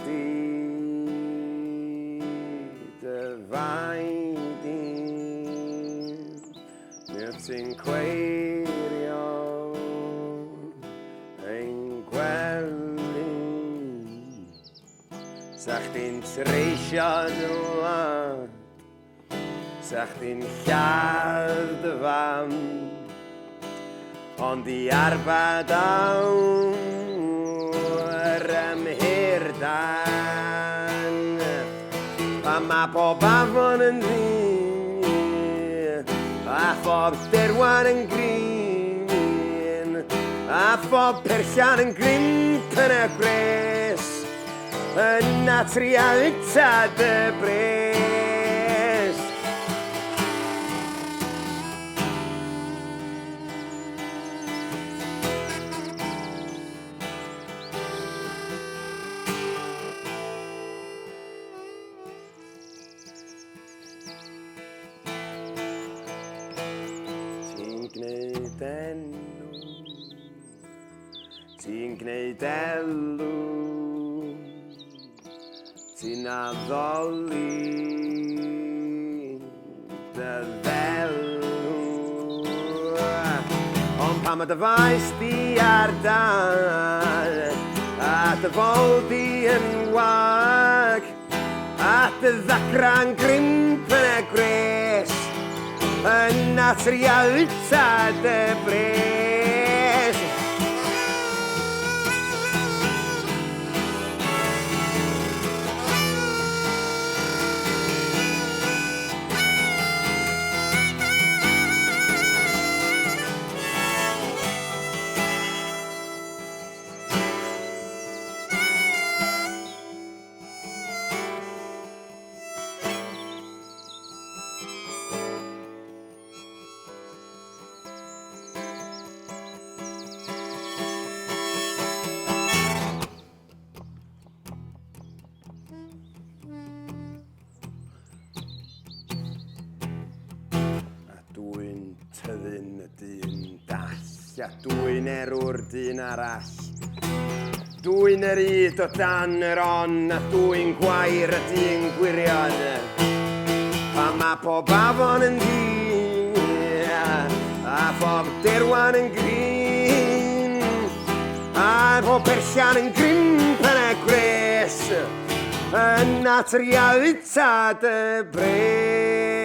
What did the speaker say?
di dyfaidi Nid sy'n cleirio ein gwely Sa chdi'n treisio dy wlad Sa chdi'n lladd dy fam Ond i arbad awr ymhirdan A ma bob afon yn ddi A phob derwan yn grin A phob perllan yn grimp yn y gres Yna trialita dy bres Ti'n gwneud elw Ti'n addoli dy ddelw Ond pan mae dy faes di ar dal A dy fol di yn wag A dy ddagra'n grimp yn y gres Yna trialita dy bres Tyddyn y dyn dall a dwy'n erw'r dyn arall Dwy'n yr yd o dan yr on a dwy'n gwair y dyn gwirion A ma pob afon yn ddi a phob derwan yn grin A pob perllan yn grimp yn y gres Yna trialita dy bres